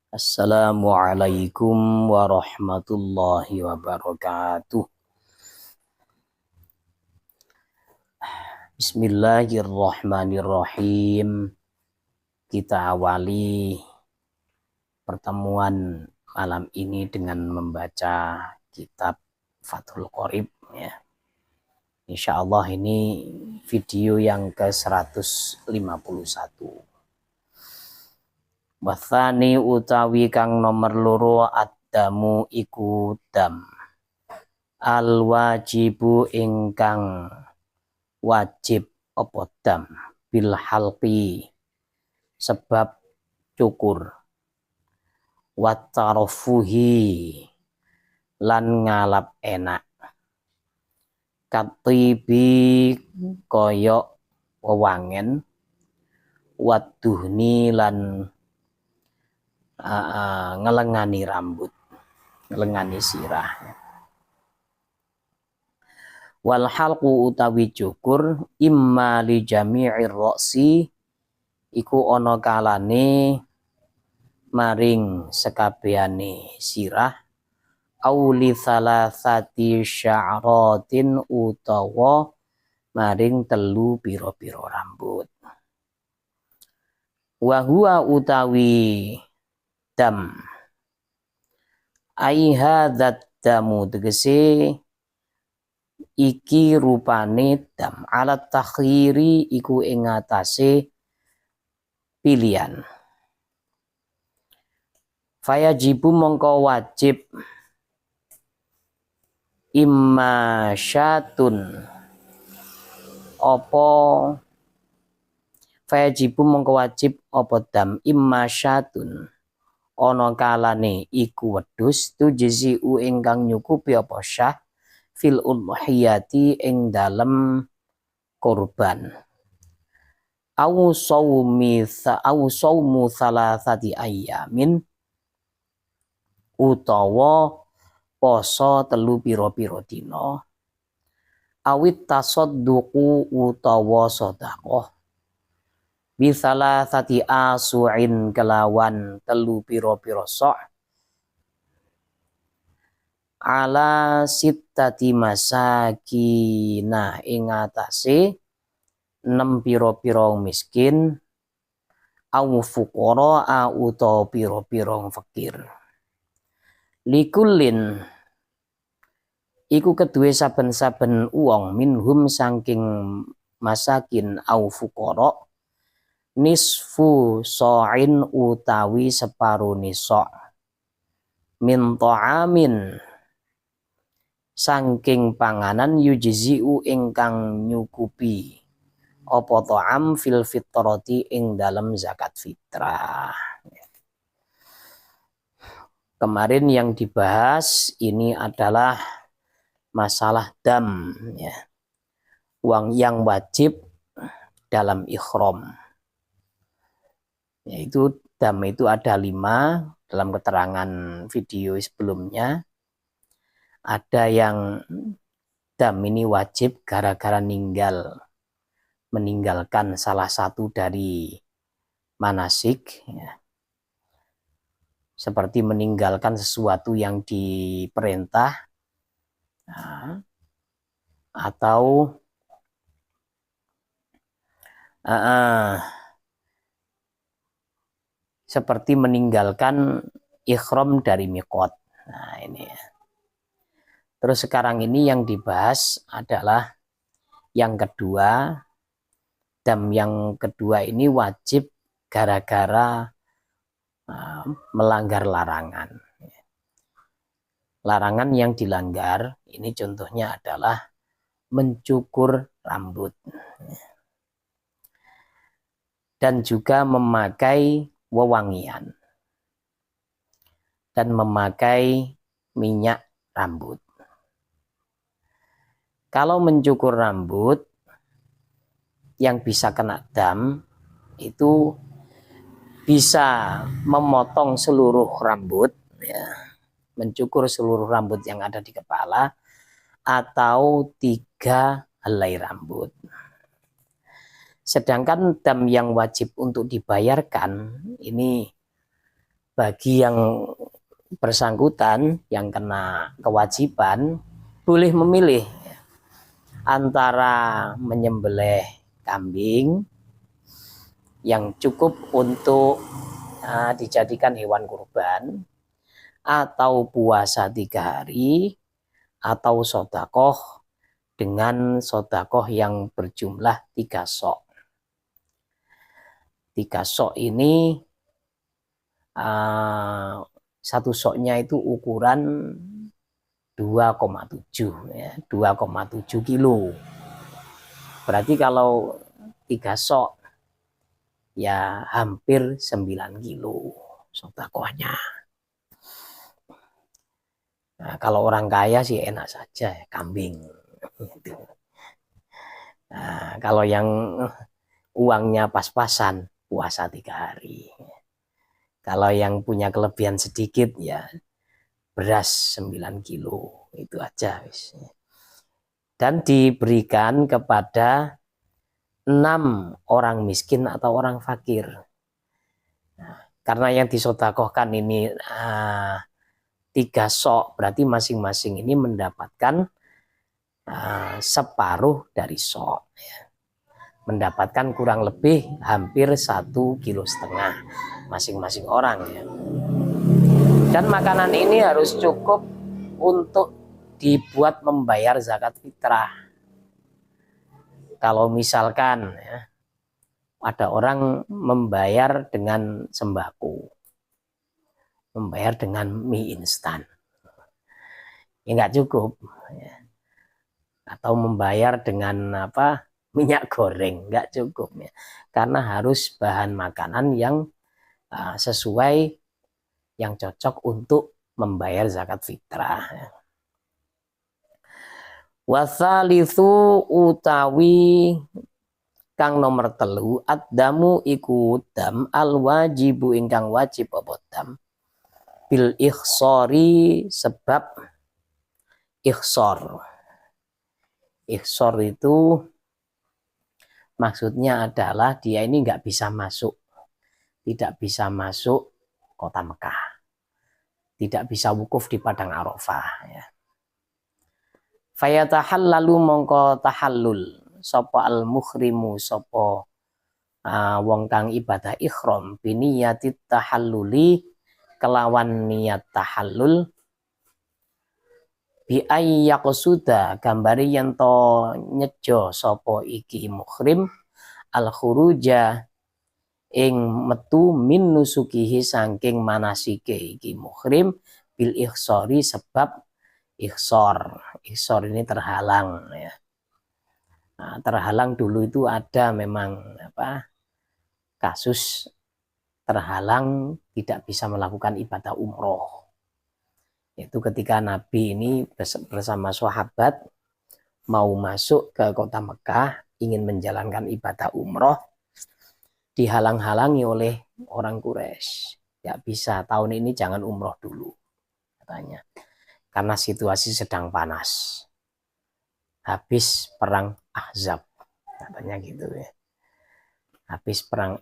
Assalamualaikum warahmatullahi wabarakatuh. Bismillahirrahmanirrahim. Kita awali pertemuan malam ini dengan membaca kitab Fathul Qorib ya. Insya Allah ini video yang ke-151. Wathani utawi kang nomor loro ad-damu iku dam. Al wajibu ingkang wajib apa dam bil halqi sebab cukur wat tarofuhi lan ngalap enak katibi koyok wewangen wat duhni lan ngelengani rambut, ngelengani sirah. Wal halqu utawi cukur imma li jami'ir ra'si iku ana kalane maring sekabehane sirah au li thalathati sya'ratin utawa maring telu pira-pira rambut. Wa huwa utawi dam ai hadzat damu tegese iki rupane dam alat takhiri iku ing atase pilihan. Fayajibu mongko wajib imma syatun apa fayajibu mongko wajib apa dam imma syatun ana kalane iku wedhus tujzi ingkang nyukupi apa syah fil udhiyati ing dalem korban au saumu thalathati ayyamin utawa poso telu pira-pira dina awit tasadduqu utawa sedekah bisalah sati asu'in kelawan telu piro-piro sok ala sittati masakina ing atase 6 piro-piro miskin au fuqara utawa piro-piro fakir likullin iku kedue saben-saben uang minhum saking masakin au fuqara nisfu so'in utawi separuh nisok min ta'amin saking panganan yujzi'u ingkang nyukupi apa ta'am fil fitrati ing dalam zakat fitrah. Kemarin yang dibahas ini adalah masalah dam ya. Uang yang wajib dalam ikhram. Yaitu dam itu ada 5 dalam keterangan video sebelumnya. Ada yang dam ini wajib gara-gara meninggalkan salah satu dari manasik ya. Seperti meninggalkan sesuatu yang diperintah atau seperti meninggalkan ikhram dari miqat. Nah ini ya. Terus sekarang ini yang dibahas adalah yang kedua. Dam yang kedua ini wajib gara-gara melanggar larangan. Larangan yang dilanggar ini contohnya adalah mencukur rambut. Dan juga memakai wewangian dan memakai minyak rambut. Kalau mencukur rambut yang bisa kena dam itu bisa memotong seluruh rambut ya, mencukur seluruh rambut yang ada di kepala atau 3 helai rambut. Sedangkan dam yang wajib untuk dibayarkan ini bagi yang bersangkutan yang kena kewajiban boleh memilih antara menyembelih kambing yang cukup untuk dijadikan hewan kurban, atau puasa 3 hari, atau sodakoh dengan sodakoh yang berjumlah 3 sok. 3 sok ini satu soknya itu ukuran 2,7 ya, 2,7 kilo. Berarti kalau 3 sok ya hampir 9 kilo sodakohnya. Nah, kalau orang kaya sih enak saja ya, kambing. Nah, kalau yang uangnya pas-pasan puasa 3 hari. Kalau yang punya kelebihan sedikit ya beras 9 kilo. Itu aja. Dan diberikan kepada 6 orang miskin atau orang fakir. Nah, karena yang disodakohkan ini 3 sok, berarti masing-masing ini mendapatkan separuh dari sok. Mendapatkan kurang lebih hampir 1,5 kilo masing-masing orang ya. Dan makanan ini harus cukup untuk dibuat membayar zakat fitrah. Kalau misalkan ya, ada orang membayar dengan sembako, membayar dengan mie instan, ya nggak cukup. Ya. Atau membayar dengan minyak goreng, nggak cukup ya. Karena harus bahan makanan yang sesuai, yang cocok untuk membayar zakat fitrah. Wasalitsu utawi kang nomor 3 addamu iku dam al wajibu ingkang wajib apa dam bil ikhsori sebab ikhsor. Ikhsor itu maksudnya adalah dia ini nggak bisa masuk, tidak bisa masuk kota Mekah, tidak bisa wukuf di padang Arafah ya. Fayatahallalu mongko tahallul sapa al muhrimu sapa wong kang ibadah ihram biniyati tahalluli kelawan niat tahallul bi ayyaqsuda gambari yen to nyejo sapa iki muhrim al khuruja ing metu min nusukihi saking manasike iki muhrim bil ihsori sebab ihsor. Ihsor ini terhalang ya. Nah, terhalang dulu itu ada memang kasus terhalang tidak bisa melakukan ibadah umroh. Itu ketika Nabi ini bersama sahabat mau masuk ke kota Mekah, ingin menjalankan ibadah umroh, dihalang-halangi oleh orang Quraisy. Ya bisa, tahun ini jangan umroh dulu, katanya. Karena situasi sedang panas. Habis perang Ahzab, katanya gitu ya. Habis perang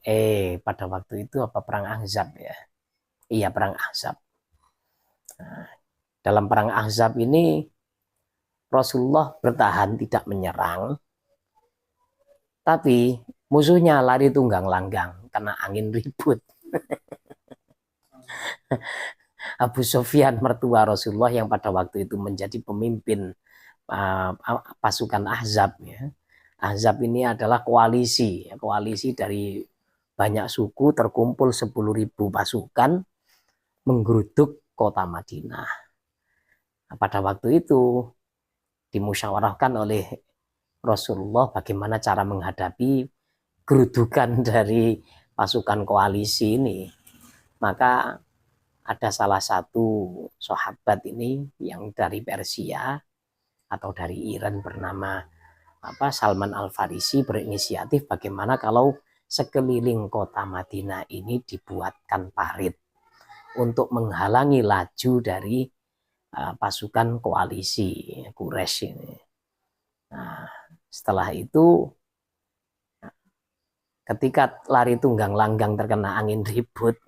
pada waktu itu apa perang Ahzab ya? Iya, perang Ahzab. Nah, dalam perang Ahzab ini Rasulullah bertahan tidak menyerang, tapi musuhnya lari tunggang langgang kena angin ribut. Abu Sufyan mertua Rasulullah yang pada waktu itu menjadi pemimpin pasukan Ahzab ya. Ahzab ini adalah koalisi dari banyak suku terkumpul 10.000 pasukan menggeruduk kota Madinah. Nah, pada waktu itu dimusyawarahkan oleh Rasulullah bagaimana cara menghadapi gerudukan dari pasukan koalisi ini. Maka ada salah satu sahabat ini yang dari Persia atau dari Iran bernama Salman Al-Farisi berinisiatif bagaimana kalau sekeliling kota Madinah ini dibuatkan parit untuk menghalangi laju dari pasukan koalisi Quraisy ini. Nah, setelah itu ketika lari tunggang langgang terkena angin ribut,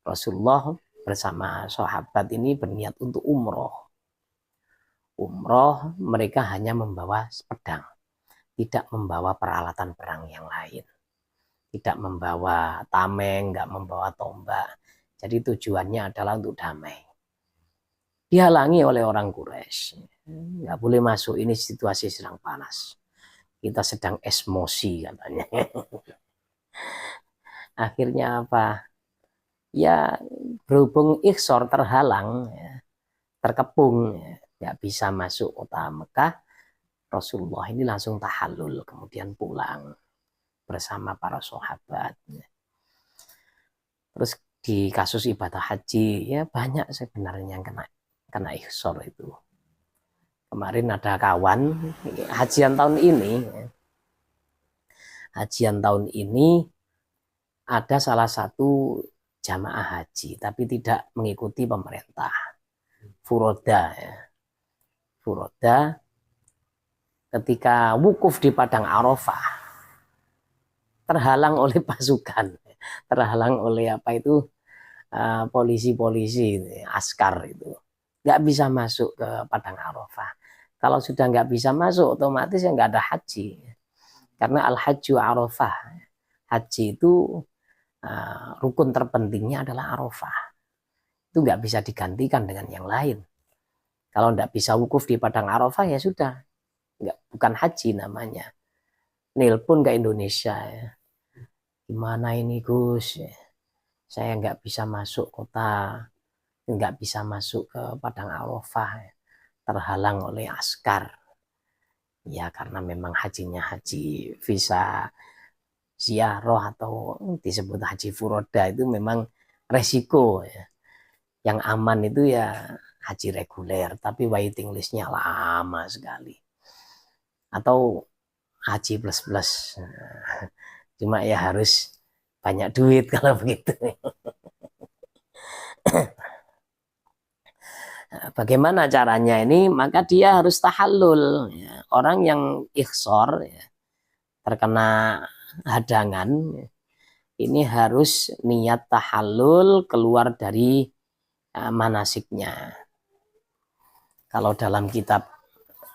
Rasulullah bersama sahabat ini berniat untuk umroh. Umroh mereka hanya membawa pedang, tidak membawa peralatan perang yang lain. Tidak membawa tameng, nggak membawa tombak. Jadi tujuannya adalah untuk damai. Dihalangi oleh orang Quraisy. Nggak boleh masuk, ini situasi sedang panas. Kita sedang emosi katanya. Akhirnya apa? Ya berhubung ikhsor terhalang, ya, terkepung, ya, nggak bisa masuk kota Mekah, Rasulullah ini langsung tahallul, kemudian pulang bersama para sahabat. Terus di kasus ibadah haji, ya banyak sebenarnya yang kena ikhsor itu. Kemarin ada kawan, hajian tahun ini ada salah satu jamaah haji, tapi tidak mengikuti pemerintah. Furoda, ya. Furoda ketika wukuf di Padang Arafah terhalang oleh pasukan, terhalang oleh apa itu polisi-polisi, askar itu, nggak bisa masuk ke Padang Arafah. Kalau sudah nggak bisa masuk, otomatis ya nggak ada haji, karena al-hajju Arafah, haji itu rukun terpentingnya adalah Arafah. Itu nggak bisa digantikan dengan yang lain. Kalau nggak bisa wukuf di Padang Arafah ya sudah, bukan haji namanya. Nelpon ke Indonesia, ya. Gimana ini Gus? Saya nggak bisa masuk kota, nggak bisa masuk ke Padang Arafah, ya. Terhalang oleh askar. Ya karena memang hajinya haji visa ziarah atau disebut haji furoda itu memang resiko, ya. Yang aman itu ya haji reguler, tapi waiting listnya lama sekali. Atau haji plus plus, cuma ya harus banyak duit kalau begitu. Bagaimana caranya ini? Maka dia harus tahallul, ya. Orang yang ikhsor, ya, terkena hadangan, ya, ini harus niat tahallul keluar dari manasiknya. Kalau dalam kitab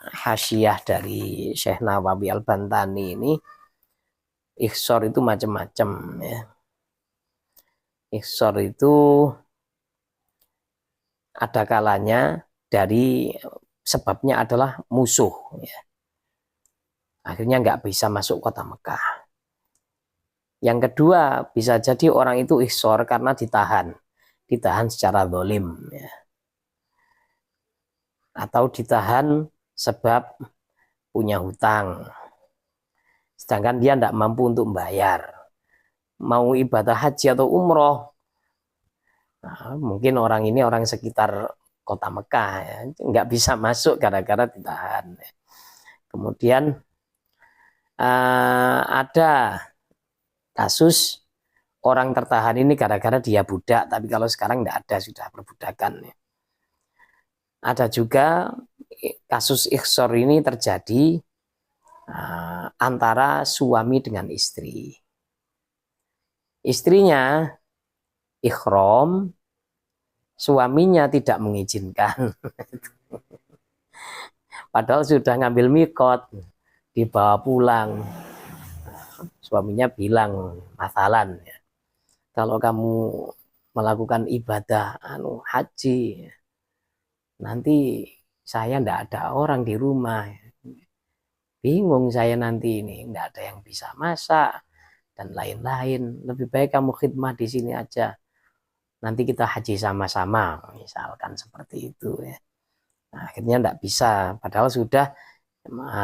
Hasyiah dari Syekh Nawawi Al-Bantani ini, ikhsor itu macam-macam, ya. Ikhsor itu ada kalanya dari sebabnya adalah musuh, ya. Akhirnya nggak bisa masuk kota Mekah. Yang kedua, bisa jadi orang itu ikhsor karena ditahan secara zalim, ya. Atau ditahan sebab punya hutang, sedangkan dia tidak mampu untuk membayar. Mau ibadah haji atau umroh, nah, mungkin orang ini orang sekitar kota Mekah, ya, nggak bisa masuk gara-gara ditahan. Kemudian ada kasus orang tertahan ini gara-gara dia budak, tapi kalau sekarang nggak ada, sudah perbudakan. Ada juga kasus ikhsor ini terjadi antara suami dengan istri. Istrinya ikhram, suaminya tidak mengizinkan. Padahal sudah ngambil mikot, dibawa pulang. Suaminya bilang, masalan, ya, kalau kamu melakukan ibadah haji, nanti saya ndak ada orang di rumah, bingung saya nanti ini, ndak ada yang bisa masak dan lain-lain. Lebih baik kamu khidmah di sini aja. Nanti kita haji sama-sama, misalkan seperti itu, ya. Nah, akhirnya ndak bisa, padahal sudah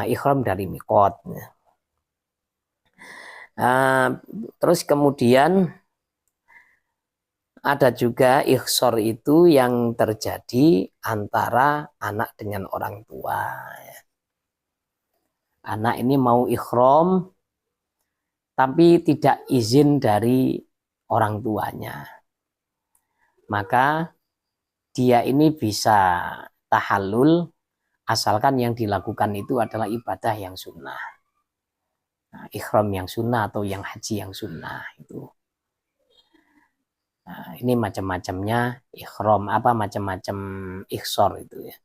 ikhram dari mikot. Ya. Terus kemudian ada juga ikhsor itu yang terjadi antara anak dengan orang tua. Anak ini mau ikhram tapi tidak izin dari orang tuanya. Maka dia ini bisa tahallul asalkan yang dilakukan itu adalah ibadah yang sunnah. Nah, ikhram yang sunnah atau yang haji yang sunnah itu. Nah, ini macam-macamnya ihram, macam-macam ihsor itu ya.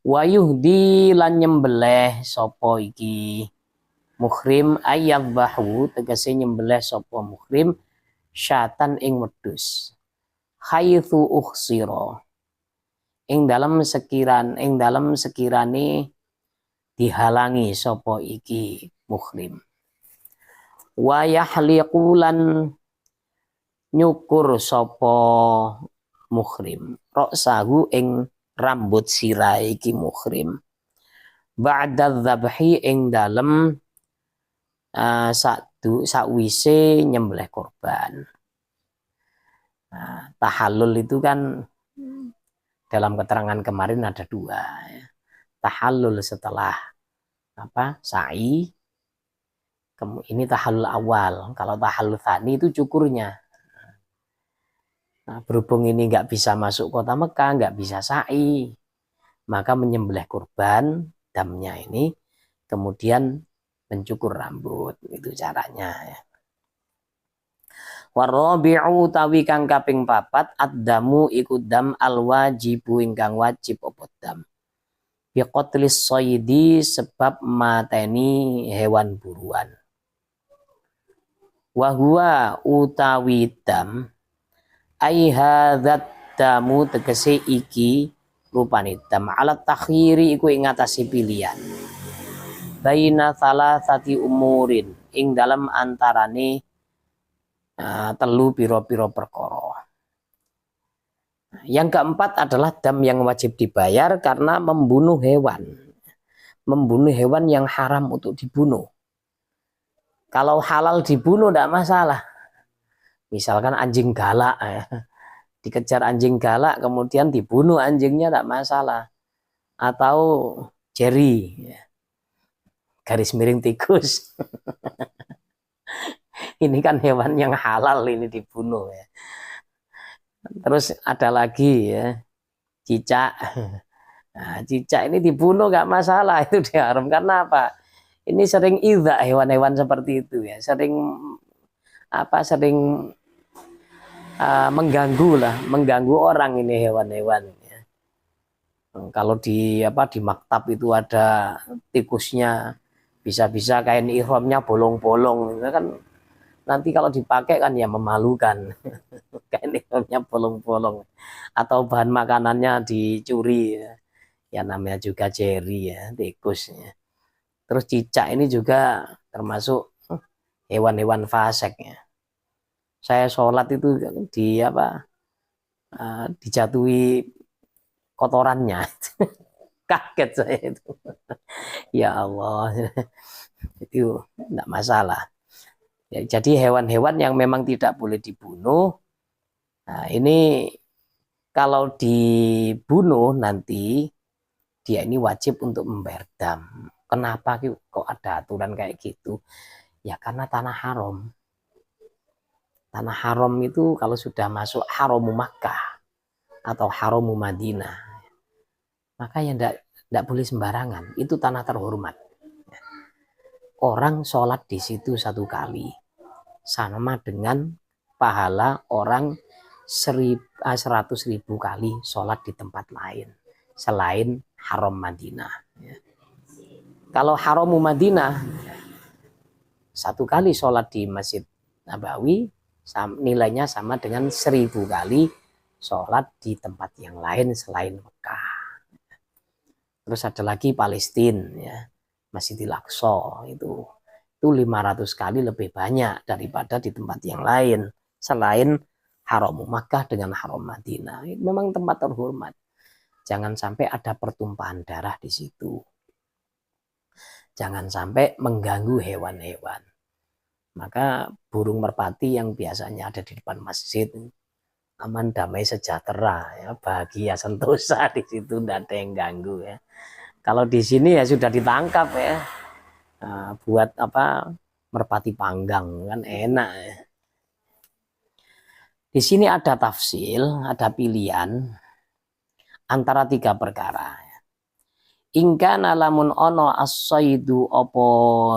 Wa yuhdi lan nyembelih sapa iki muhrim ayyadhahu, tegese nyembelih sapa muhrim syatan ing wedhus haitsu ukhsira, ing dalam sekirane dihalangi sapa iki muhrim. Wa yahliqu lan nyukur sapa muhrim ra'sahu ing rambut sirahe iki muhrim ba'da dzabhi ing dalem sakwise nyembelih korban. Nah, tahallul itu kan dalam keterangan kemarin ada dua ya. Tahallul setelah sa'i, ini tahallul awal. Kalau tahallul tsani itu cukurnya. Nah, berhubung ini nggak bisa masuk kota Mekah, nggak bisa sa'i, maka menyembelih kurban damnya ini, kemudian mencukur rambut, itu caranya ya. Warabi'u tawi kang kaping papat addamu iku dam alwajibu ingkang wajib apa dam. Biqatlis sayidi sebab mateni hewan buruan. Wahua utawi dam ai hadzat damu tegese iki rupane dam alat takhiri iku ing ngatasi pilihan baina salasati umurin ing dalam antarane telu piro-piro perkara. Yang keempat adalah dam yang wajib dibayar karena membunuh hewan yang haram untuk dibunuh. Kalau halal dibunuh tidak masalah. Misalkan anjing galak ya. Dikejar anjing galak kemudian dibunuh anjingnya tidak masalah. Atau jeri ya. Garis miring tikus. Ini kan hewan yang halal ini dibunuh ya. Terus ada lagi ya, cicak. Nah, cicak ini dibunuh nggak masalah, itu diharam karena apa? Ini sering idza hewan-hewan seperti itu ya, sering mengganggu orang ini hewan-hewan. Ya. Kalau di maktab itu ada tikusnya, bisa-bisa kain ihramnya bolong-bolong, itu kan nanti kalau dipakai kan ya memalukan. Kain ihramnya bolong-bolong atau bahan makanannya dicuri ya. Ya namanya juga jeri ya, tikus ya. Terus cicak ini juga termasuk hewan-hewan fasik ya. Saya sholat itu dijatuhi kotorannya. Kaget saya itu. Ya Allah. Itu enggak masalah. Ya, jadi hewan-hewan yang memang tidak boleh dibunuh. Nah, ini kalau dibunuh nanti dia ini wajib untuk membayar dam. Kenapa kok ada aturan kayak gitu? Ya karena tanah haram. Tanah haram itu kalau sudah masuk haramu Makkah atau haramu Madinah, maka ya tidak boleh sembarangan. Itu tanah terhormat. Orang sholat di situ satu kali sama dengan pahala orang 100.000 kali sholat di tempat lain selain haram Madinah. Kalau haramu Madinah satu kali sholat di Masjid Nabawi nilainya sama dengan 1.000 kali sholat di tempat yang lain selain Mekah. Terus ada lagi Palestina ya, Masjidil Aqsa itu 500 kali lebih banyak daripada di tempat yang lain selain haram Makkah dengan haram Madinah. Memang tempat terhormat. Jangan sampai ada pertumpahan darah di situ. Jangan sampai mengganggu hewan-hewan. Maka burung merpati yang biasanya ada di depan masjid aman, damai, sejahtera, ya, bahagia, sentosa di situ, tidak ada yang ganggu ya. Kalau di sini ya sudah ditangkap ya. Nah, buat merpati panggang kan enak ya. Di sini ada tafsil, ada pilihan antara 3 perkara. Ingkana lamun ono as-saidu opo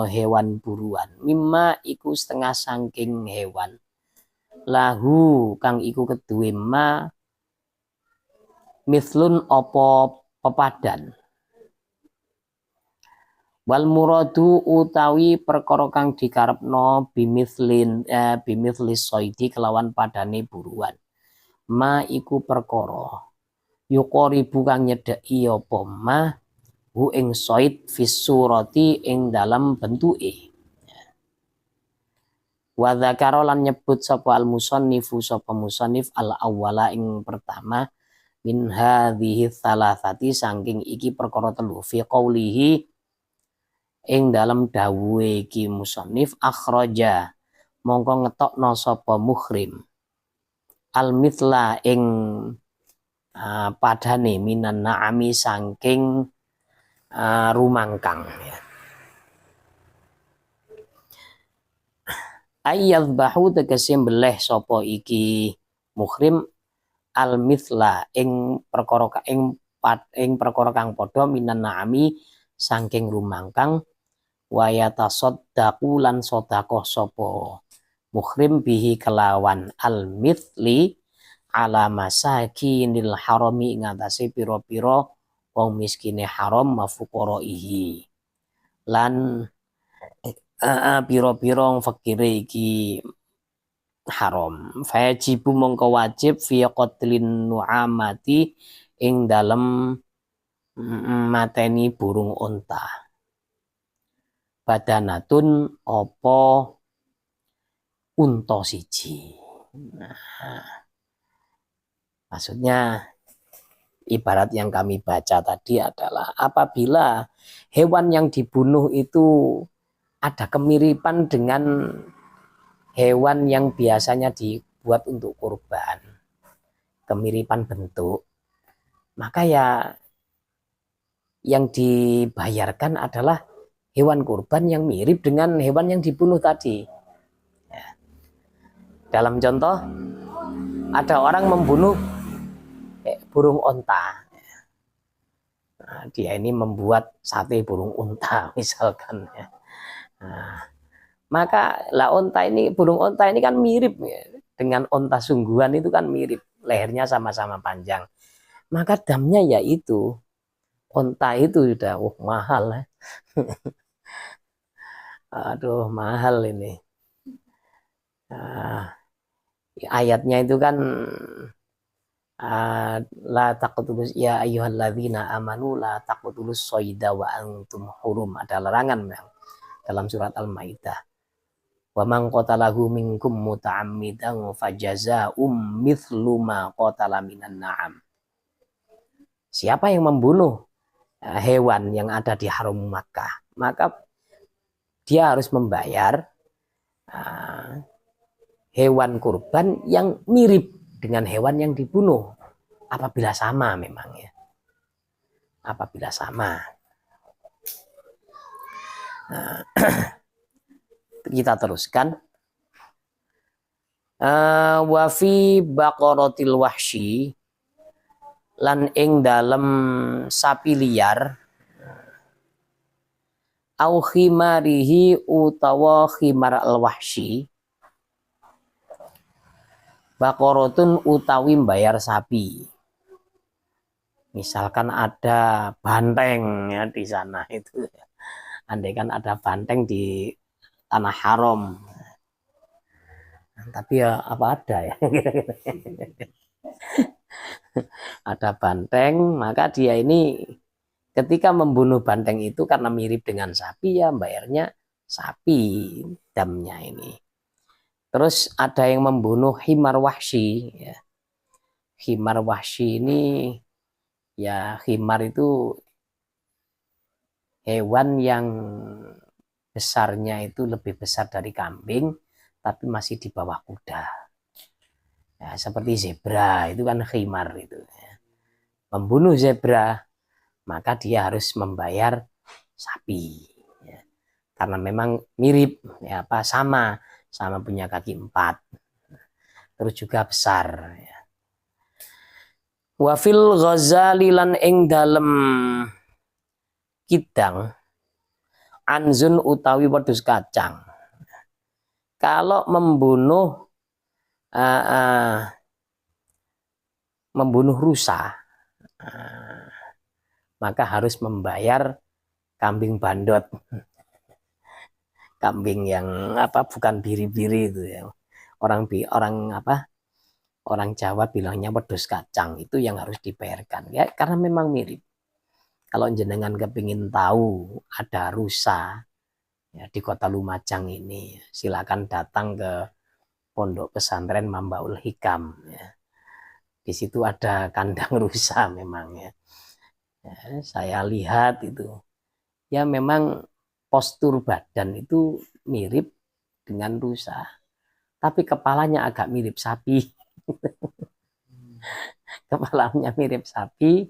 hewan buruan, mimma iku setengah sangking hewan lahu kang iku keduwe ma mislun opo pepadan. Wal muradu utawi perkara kang dikarepno bimislis soidi kelawan padane buruan. Ma iku perkara yuqaribu kang nyedheki apa ma hu ing soid fis surati ing dalam bentuke. Wa dzakara lan nyebut sapa al musannifu sapa musannif al awwala ing pertama min hadhihi thalathati saking iki perkara telu fi qaulihi ing dalam dawuhe iki musannif akhraja mongko ngetokno sapa muhrim al mithla ing padane minan na'ami saking rumangkang ya. Ayyadbahu tegese mbeleh sapa iki muhrim al mithla ing perkara kang padha minan na'ami saking rumangkang waya tasaddaqu lan sedekah sapa muhrim bihi kelawan al mithli ala masakinil harami ngatasi pira-pira wong miskine haram mafuqaraihi lan pira-pira wong fakire iki haram fajibu mongko wajib fi qatlin nu'amati ing dalem mateni burung unta badanatun opo unta siji. Nah, maksudnya ibarat yang kami baca tadi adalah apabila hewan yang dibunuh itu ada kemiripan dengan hewan yang biasanya dibuat untuk kurban, kemiripan bentuk, maka ya yang dibayarkan adalah hewan kurban yang mirip dengan hewan yang dibunuh tadi. Ya. Dalam contoh, ada orang membunuh burung onta. Nah, dia ini membuat sate burung unta misalkan. Ya. Nah, maka burung onta ini kan mirip ya, dengan onta sungguhan itu kan mirip, lehernya sama-sama panjang. Maka damnya yaitu onta itu sudah mahal ya. Aduh mahal ini. Ayatnya itu kan la taqtulus ya ayyuhalladzina amanu la taqtulus soida wa antum hurum. Ada larangan dalam surat Al-Maidah. Wa man qatalahu minkum muta'ammidan fajazaa'um mithlu ma qatala minan na'am. Siapa yang membunuh hewan yang ada di haram Makkah, maka dia harus membayar hewan kurban yang mirip dengan hewan yang dibunuh apabila sama memang ya. Apabila sama. Nah, kita teruskan. Wa fi baqaratil wahsyi lan ing dalem sapi liar au khimarihi utawa khimar al-wahsyi baqaratun utawi bayar sapi. Misalkan ada banteng ya di sana itu. Andai kan ada banteng di tanah haram. Tapi ya apa ada ya. Ada banteng, maka dia ini ketika membunuh banteng itu karena mirip dengan sapi ya bayarnya sapi damnya ini. Terus ada yang membunuh himar wahsyi ya. Himar wahsyi ini ya himar itu hewan yang besarnya itu lebih besar dari kambing tapi masih di bawah kuda. Ya, seperti zebra itu kan himar itu. Ya. Membunuh zebra maka dia harus membayar sapi ya. Karena memang mirip ya apa sama punya kaki 4 terus juga besar ya. Wa fil ghazali lan ing dalem kidang anzun utawi wedhus kacang. Kalau membunuh uh, uh, membunuh rusa, maka harus membayar kambing bandot, kambing yang apa bukan biri-biri itu ya. Orang apa orang Jawa bilangnya wedhus kacang, itu yang harus dibayarkan ya, karena memang mirip. Kalau jenengan kepingin tahu ada rusa ya, di kota Lumajang ini, silakan datang ke Pondok Pesantren Mambaul Hikam ya. Di situ ada kandang rusa memang ya. Ya, saya lihat itu ya memang postur badan itu mirip dengan rusa, tapi kepalanya agak mirip sapi. Kepalanya mirip sapi,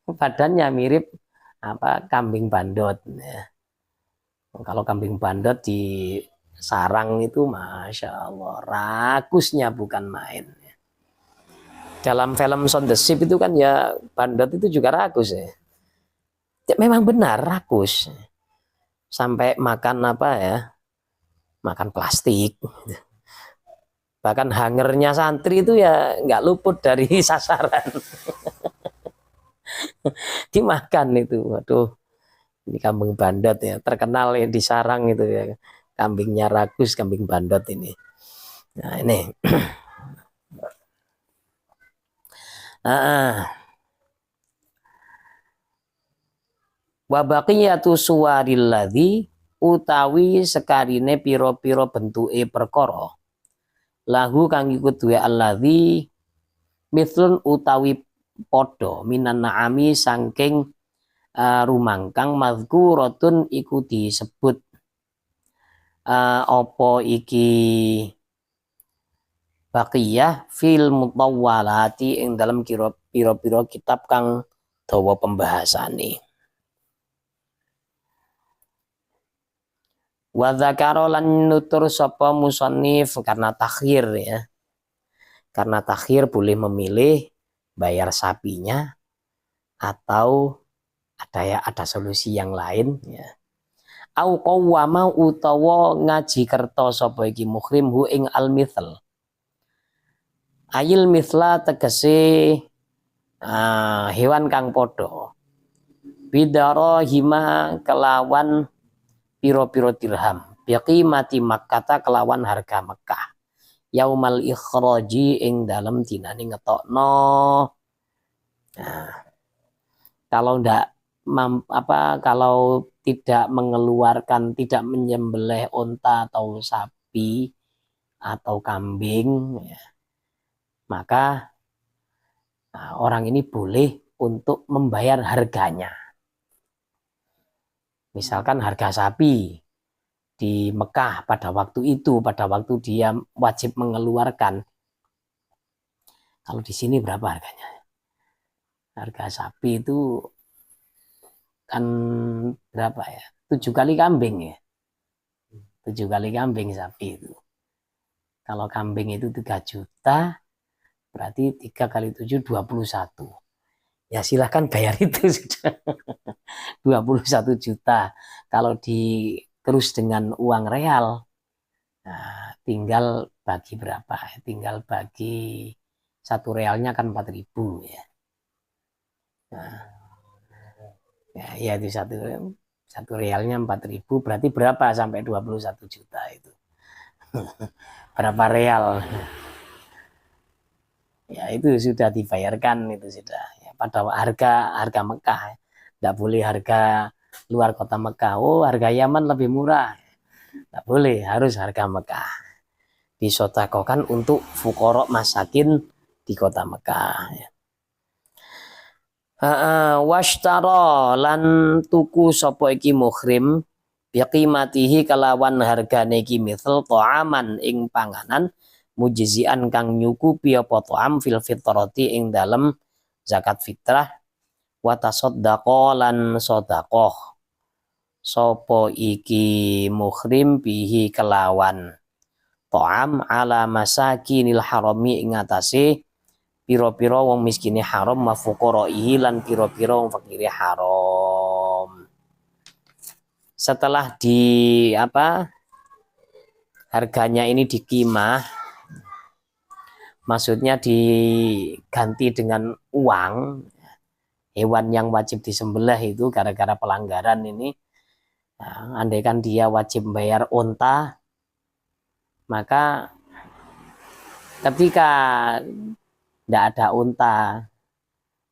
badannya mirip apa kambing bandot ya. Kalau kambing bandot di sarang itu masya Allah rakusnya bukan main. Dalam film Sound the Ship itu kan ya bandot itu juga rakus ya. Memang benar rakus. Sampai makan apa ya? Makan plastik. Bahkan hangernya santri itu ya nggak luput dari sasaran. Dimakan itu. Waduh, ini kambing bandot ya. Terkenal ya di sarang itu ya. Kambingnya rakus, kambing bandot ini. Nah ini. Wa baqiyatu suwarilladzi utawi sekarine pira-pira bentuke perkara lahu kang iku duwe alladzi mithlun utawi padha minan naami saking rumangkang mazkuratun iku disebut apa iki baqiyah fil mutawwalati ing dalam pira-pira kitab kang dawa pembahasane. Wa dzakara lan nutur sapa musannif karena takhir ya. Karena takhir boleh memilih bayar sapinya atau ada solusi yang lain ya. Au qawwama utawa ngaji kerta sapa iki muhrim hu ing al mithl. Ayil mithla tegese hewan kang padha. Bidara hima kelawan piro-piro dirham biqi mati Makkah kelawan harga Mekah yaumal ikhraji ing dalam dinane ngetokno. Nah, kalau ndak kalau tidak mengeluarkan, tidak menyembelih unta atau sapi atau kambing ya, maka orang ini boleh untuk membayar harganya. Misalkan harga sapi di Mekah pada waktu itu, pada waktu dia wajib mengeluarkan. Kalau di sini berapa harganya? Harga sapi itu kan berapa ya? 7 kali kambing ya. 7 kali kambing sapi itu. Kalau kambing itu 3 juta, berarti 3 kali 7, 21. Ya silahkan bayar itu sudah. 21 juta. Kalau terus dengan uang real, nah, tinggal bagi berapa? Tinggal bagi 1 realnya kan 4.000 ya. Nah, ya itu satu realnya 4.000 berarti berapa sampai 21 juta itu? Berapa real? Ya itu sudah dibayarkan itu sudah. Ya, pada harga Mekah, tidak boleh harga luar kota Mekah. Oh harga Yaman lebih murah, tidak boleh, harus harga Mekah. Disodakokan untuk fuqara masakin di kota Mekah. Washtara lan tuku sapa iki muhrim biqimatihi kalawan hargane iki misal ta'aman ing panganan mujzian kang nyukupi apa ta'am fil fitrati ing dalem zakat fitrah wa tasaddaqa lan sedekah sapa iki muhrim bihi kelawan ta'am ala masakinil harami ing atase piro-piro wong miskine haram mafuqaraihi lan piro-piro wong fakire haram. Setelah harganya ini dikimah, maksudnya diganti dengan uang, hewan yang wajib disembelih itu gara-gara pelanggaran ini, nah, andaikan dia wajib bayar unta, maka ketika tidak ada unta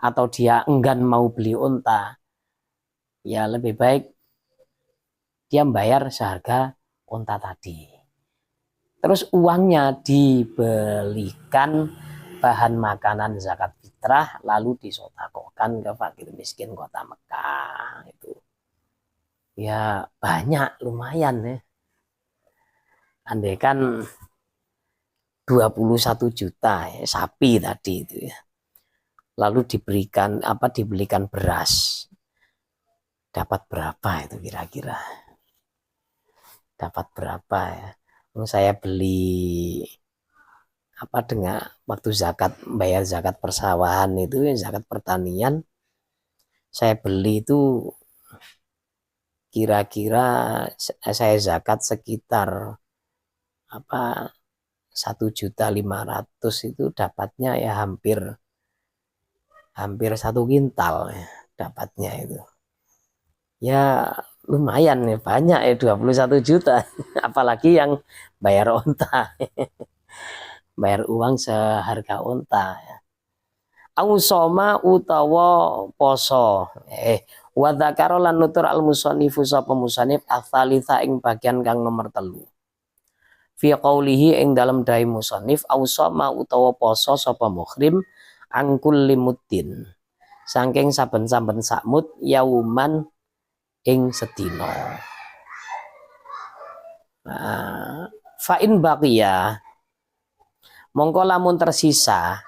atau dia enggan mau beli unta, ya lebih baik dia bayar seharga unta tadi. Terus uangnya dibelikan bahan makanan zakat fitrah, lalu disodakokan ke fakir miskin kota Mekah. Itu ya banyak, lumayan ya. Andaikan 21 juta ya, sapi tadi itu ya. Lalu dibelikan beras. Dapat berapa itu kira-kira? Dapat berapa ya? Saya beli dengan waktu bayar zakat persawahan itu, zakat pertanian, saya beli itu kira-kira saya zakat sekitar 1.500.000 itu dapatnya ya hampir 1 kintal ya, dapatnya itu. Ya lumayan ya, banyak ya 21 juta. Apalagi yang bayar unta. Bayar uang seharga unta ya. Ausoma utawa poso. Wa dzakara lan nutur al musannifu sapa musannif ats-tsalitsa ing bagian kang nomor 3. Fi qaulihi ing dalam dai musannif ausoma utawa poso sapa muhrim angkul limuddin. Saking saben-saben sakmut yauman ing sedina. Nah, fa in baqiya mongko lamun tersisa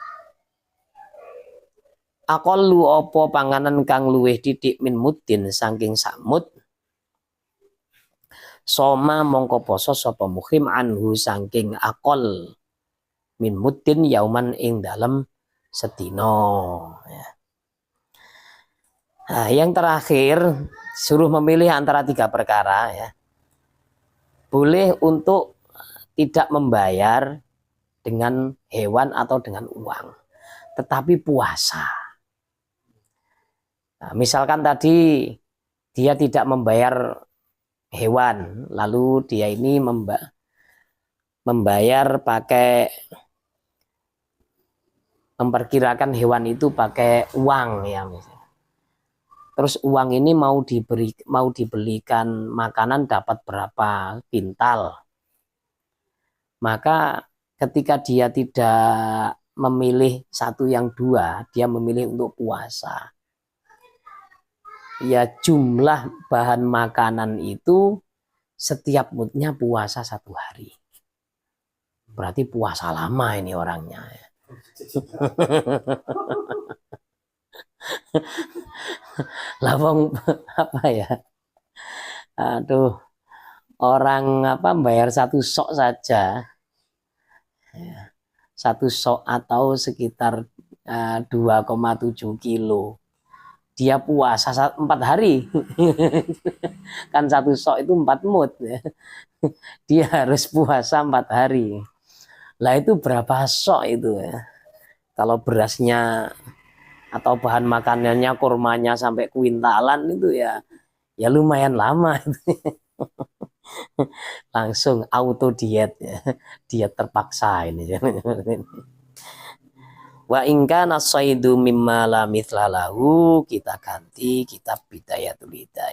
aqallu apa panganan kang luwih titik min muddin saking sakmut, soma mongko poso sapa muhrim anhu saking aqal min muddin yauman ing dalem sedina ya. Nah, yang terakhir suruh memilih antara 3 perkara ya. Boleh untuk tidak membayar dengan hewan atau dengan uang, tetapi puasa. Nah, misalkan tadi dia tidak membayar hewan, lalu dia ini membayar memperkirakan hewan itu pakai uang ya misalnya. Terus uang ini mau dibelikan makanan dapat berapa kintal. Maka ketika dia tidak memilih satu yang 2, dia memilih untuk puasa. Ya jumlah bahan makanan itu setiap mudnya puasa 1 hari. Berarti puasa lama ini orangnya. Lawang apa ya? Aduh, orang bayar 1 sok saja. 1 sok atau sekitar 2,7 kilo. Dia puasa 4 hari. Kan 1 sok itu 4 mud. Dia harus puasa 4 hari. Lah itu berapa sok itu ya? Kalau berasnya atau bahan makanannya kurmanya sampai kuintalan itu ya lumayan lama. Langsung auto diet ya. Diet terpaksa ini. Wa ingka nasaidu mimma la mitlalahu, kita ganti kitab Bidayatul Hidayah.